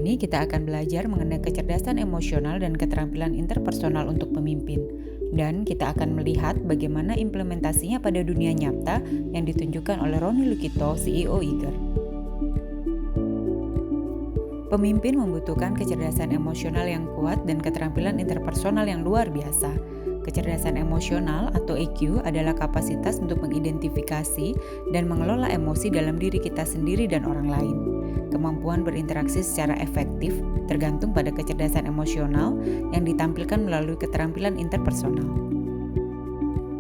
ini kita akan belajar mengenai kecerdasan emosional dan keterampilan interpersonal untuk pemimpin. Dan kita akan melihat bagaimana implementasinya pada dunia nyata yang ditunjukkan oleh Roni Lukito, CEO Eiger. Pemimpin membutuhkan kecerdasan emosional yang kuat dan keterampilan interpersonal yang luar biasa. Kecerdasan emosional atau EQ adalah kapasitas untuk mengidentifikasi dan mengelola emosi dalam diri kita sendiri dan orang lain. Kemampuan berinteraksi secara efektif tergantung pada kecerdasan emosional yang ditampilkan melalui keterampilan interpersonal.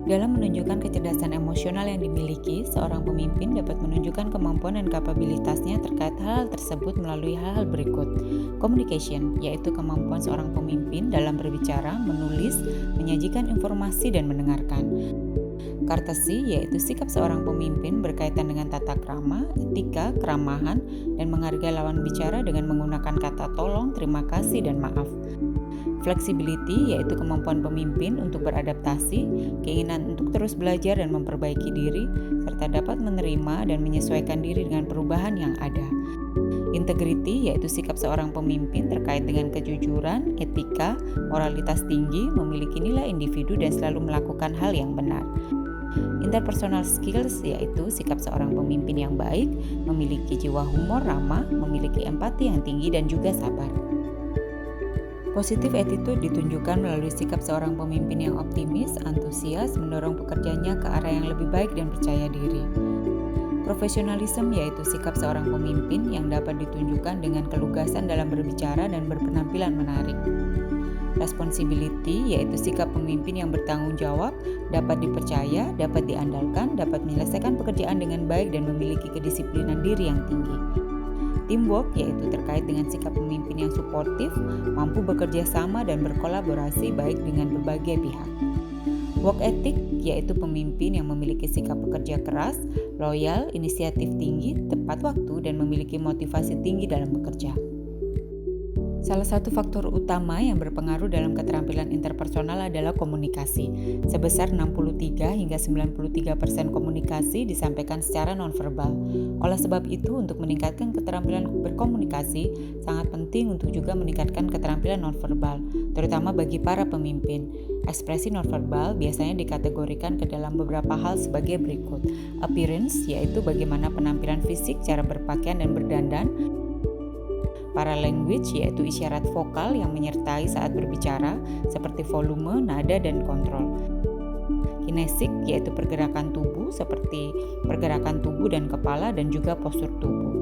Dalam menunjukkan kecerdasan emosional yang dimiliki, seorang pemimpin dapat menunjukkan kemampuan dan kapabilitasnya terkait hal tersebut melalui hal-hal berikut. Communication, yaitu kemampuan seorang pemimpin dalam berbicara, menulis, menyajikan informasi, dan mendengarkan. Courtesy, yaitu sikap seorang pemimpin berkaitan dengan tata krama, etika, keramahan, dan menghargai lawan bicara dengan menggunakan kata tolong, terima kasih, dan maaf. Flexibility, yaitu kemampuan pemimpin untuk beradaptasi, keinginan untuk terus belajar dan memperbaiki diri, serta dapat menerima dan menyesuaikan diri dengan perubahan yang ada. Integrity, yaitu sikap seorang pemimpin terkait dengan kejujuran, etika, moralitas tinggi, memiliki nilai individu dan selalu melakukan hal yang benar. Interpersonal skills, yaitu sikap seorang pemimpin yang baik, memiliki jiwa humor ramah, memiliki empati yang tinggi dan juga sabar. Positive attitude ditunjukkan melalui sikap seorang pemimpin yang optimis, antusias, mendorong pekerjaannya ke arah yang lebih baik dan percaya diri. Profesionalism, yaitu sikap seorang pemimpin yang dapat ditunjukkan dengan kelugasan dalam berbicara dan berpenampilan menarik. Responsibility, yaitu sikap pemimpin yang bertanggung jawab, dapat dipercaya, dapat diandalkan, dapat menyelesaikan pekerjaan dengan baik dan memiliki kedisiplinan diri yang tinggi. Teamwork, yaitu terkait dengan sikap pemimpin yang suportif, mampu bekerja sama dan berkolaborasi baik dengan berbagai pihak. Work ethic, yaitu pemimpin yang memiliki sikap bekerja keras, loyal, inisiatif tinggi, tepat waktu, dan memiliki motivasi tinggi dalam bekerja. Salah satu faktor utama yang berpengaruh dalam keterampilan interpersonal adalah komunikasi. Sebesar 63 hingga 93% komunikasi disampaikan secara nonverbal. Oleh sebab itu, untuk meningkatkan keterampilan berkomunikasi, sangat penting untuk juga meningkatkan keterampilan nonverbal, terutama bagi para pemimpin. Ekspresi nonverbal biasanya dikategorikan ke dalam beberapa hal sebagai berikut. Appearance, yaitu bagaimana penampilan fisik, cara berpakaian dan berdandan. Paralanguage, yaitu isyarat vokal yang menyertai saat berbicara, seperti volume, nada, dan kontrol. Kinesik, yaitu pergerakan tubuh, seperti pergerakan tubuh dan kepala, dan juga postur tubuh.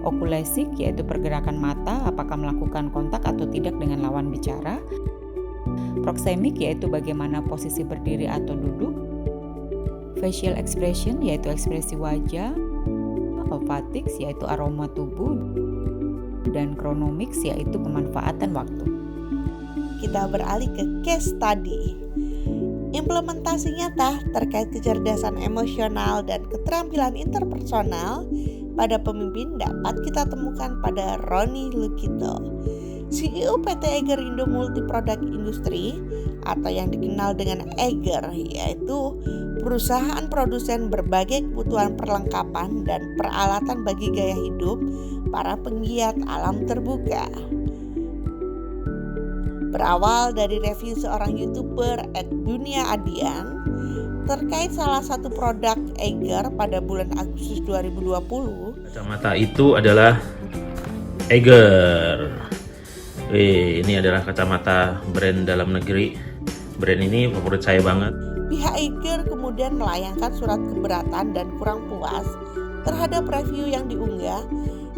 Okulesik, yaitu pergerakan mata, apakah melakukan kontak atau tidak dengan lawan bicara. Proxemic, yaitu bagaimana posisi berdiri atau duduk. Facial expression, yaitu ekspresi wajah. Olfactics, yaitu aroma tubuh. Dan chronomics, yaitu pemanfaatan waktu. Kita beralih ke case study. Implementasi nyata terkait kecerdasan emosional dan keterampilan interpersonal pada pemimpin dapat kita temukan pada Roni Lukito, CEO PT Eiger Indo Multi Product Industry atau yang dikenal dengan Eiger, yaitu perusahaan produsen berbagai kebutuhan perlengkapan dan peralatan bagi gaya hidup para penggiat alam terbuka. Berawal dari review seorang YouTuber @duniaadian terkait salah satu produk Eiger pada bulan Agustus 2020. Kacamata itu adalah Eiger. Ini adalah kacamata brand dalam negeri. Brand ini favorit saya banget. Pihak Eiger kemudian melayangkan surat keberatan dan kurang puas terhadap review yang diunggah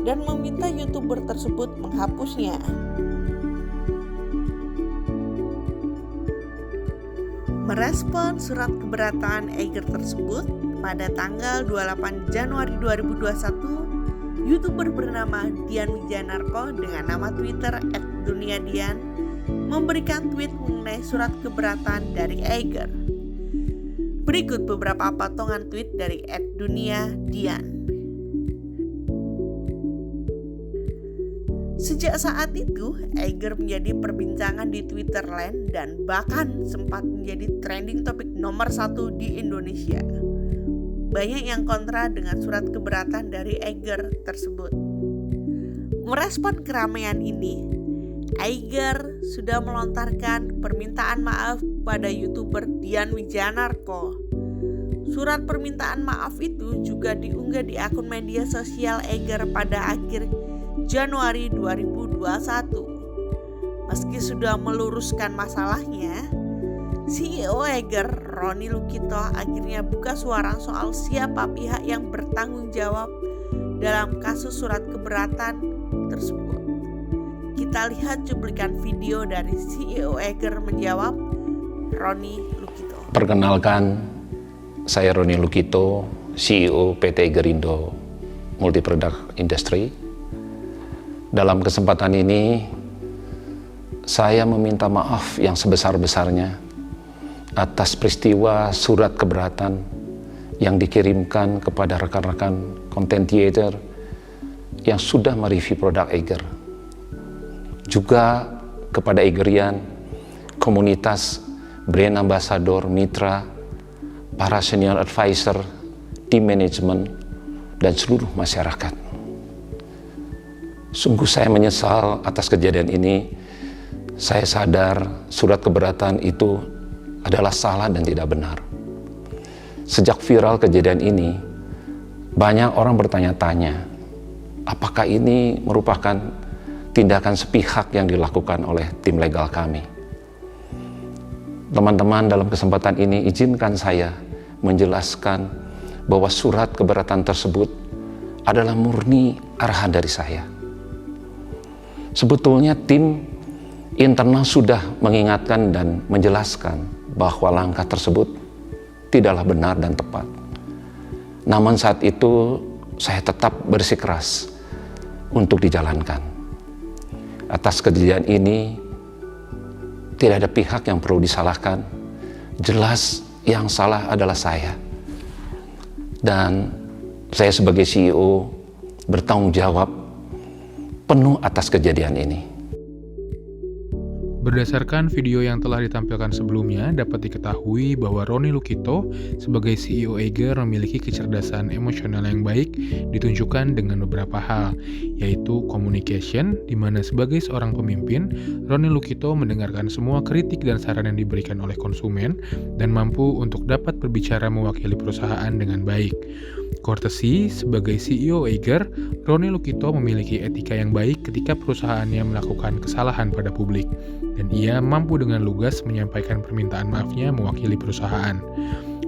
dan meminta YouTuber tersebut menghapusnya. Merespon surat keberatan Eiger tersebut, pada tanggal 28 Januari 2021, YouTuber bernama Dian Wijanarko dengan nama Twitter @duniadian memberikan tweet mengenai surat keberatan dari Eiger. Berikut beberapa potongan tweet dari @duniadian. Sejak saat itu, Eiger menjadi perbincangan di Twitterland dan bahkan sempat menjadi trending topik nomor 1 di Indonesia. Banyak yang kontra dengan surat keberatan dari Eiger tersebut. Merespon keramaian ini, Iger sudah melontarkan permintaan maaf pada YouTuber Dian Wijanarko. Surat permintaan maaf itu juga diunggah di akun media sosial Iger pada akhir Januari 2021. Meski sudah meluruskan masalahnya, CEO Iger, Roni Lukito, akhirnya buka suara soal siapa pihak yang bertanggung jawab dalam kasus surat keberatan tersebut. Kita lihat cuplikan video dari CEO Iger menjawab Roni Lukito. Perkenalkan, saya Roni Lukito, CEO PT Igerindo Multiproduct Industry. Dalam kesempatan ini, saya meminta maaf yang sebesar-besarnya atas peristiwa surat keberatan yang dikirimkan kepada rekan-rekan content creator yang sudah mereview produk Iger. Juga kepada Igerian, komunitas, brand ambassador, mitra, para senior advisor, tim manajemen, dan seluruh masyarakat. Sungguh saya menyesal atas kejadian ini. Saya sadar surat keberatan itu adalah salah dan tidak benar. Sejak viral kejadian ini, banyak orang bertanya-tanya, apakah ini merupakan tindakan sepihak yang dilakukan oleh tim legal kami. Teman-teman, dalam kesempatan ini izinkan saya menjelaskan bahwa surat keberatan tersebut adalah murni arahan dari saya. Sebetulnya tim internal sudah mengingatkan dan menjelaskan bahwa langkah tersebut tidaklah benar dan tepat. Namun saat itu saya tetap bersikeras untuk dijalankan. Atas kejadian ini tidak ada pihak yang perlu disalahkan. Jelas yang salah adalah saya. Dan saya sebagai CEO bertanggung jawab penuh atas kejadian ini. Berdasarkan video yang telah ditampilkan sebelumnya, dapat diketahui bahwa Roni Lukito sebagai CEO Iger memiliki kecerdasan emosional yang baik ditunjukkan dengan beberapa hal, yaitu communication, di mana sebagai seorang pemimpin, Roni Lukito mendengarkan semua kritik dan saran yang diberikan oleh konsumen dan mampu untuk dapat berbicara mewakili perusahaan dengan baik. Courtesy, sebagai CEO Iger, Roni Lukito memiliki etika yang baik ketika perusahaannya melakukan kesalahan pada publik, dan ia mampu dengan lugas menyampaikan permintaan maafnya mewakili perusahaan.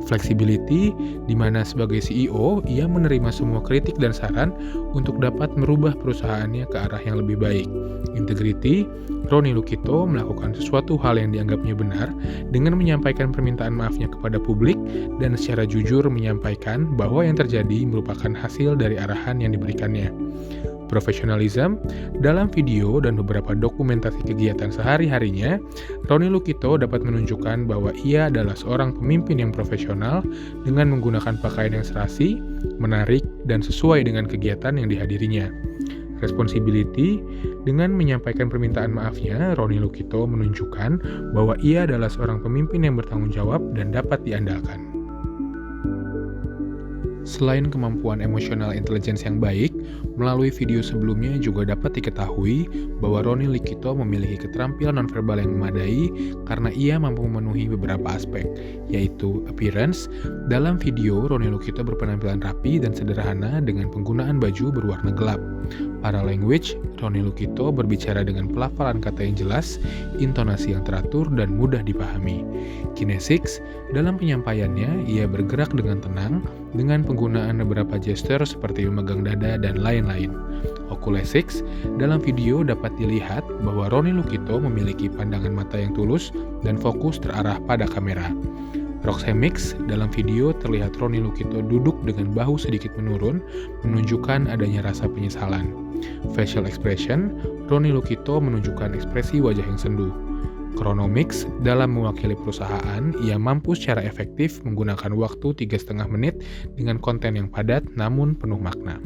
Flexibility, di mana sebagai CEO, ia menerima semua kritik dan saran untuk dapat merubah perusahaannya ke arah yang lebih baik. Integrity, Roni Lukito melakukan sesuatu hal yang dianggapnya benar dengan menyampaikan permintaan maafnya kepada publik dan secara jujur menyampaikan bahwa yang terjadi merupakan hasil dari arahan yang diberikannya. Profesionalism, dalam video dan beberapa dokumentasi kegiatan sehari-harinya, Roni Lukito dapat menunjukkan bahwa ia adalah seorang pemimpin yang profesional dengan menggunakan pakaian yang serasi, menarik, dan sesuai dengan kegiatan yang dihadirinya. Responsibility, dengan menyampaikan permintaan maafnya, Roni Lukito menunjukkan bahwa ia adalah seorang pemimpin yang bertanggung jawab dan dapat diandalkan. Selain kemampuan emosional intelligence yang baik, melalui video sebelumnya juga dapat diketahui bahwa Roni Lukito memiliki keterampilan nonverbal yang memadai karena ia mampu memenuhi beberapa aspek, yaitu appearance. Dalam video, Roni Lukito berpenampilan rapi dan sederhana dengan penggunaan baju berwarna gelap. Paralanguage, Roni Lukito berbicara dengan pelafalan kata yang jelas, intonasi yang teratur, dan mudah dipahami. Kinesics, dalam penyampaiannya, ia bergerak dengan tenang, dengan penggunaan beberapa gesture seperti memegang dada dan lain-lain. Oculesics, dalam video dapat dilihat bahwa Roni Lukito memiliki pandangan mata yang tulus dan fokus terarah pada kamera. Proxemics, dalam video terlihat Roni Lukito duduk dengan bahu sedikit menurun, menunjukkan adanya rasa penyesalan. Facial expression, Roni Lukito menunjukkan ekspresi wajah yang sendu. Chronomics, dalam mewakili perusahaan, ia mampu secara efektif menggunakan waktu 3,5 menit dengan konten yang padat namun penuh makna.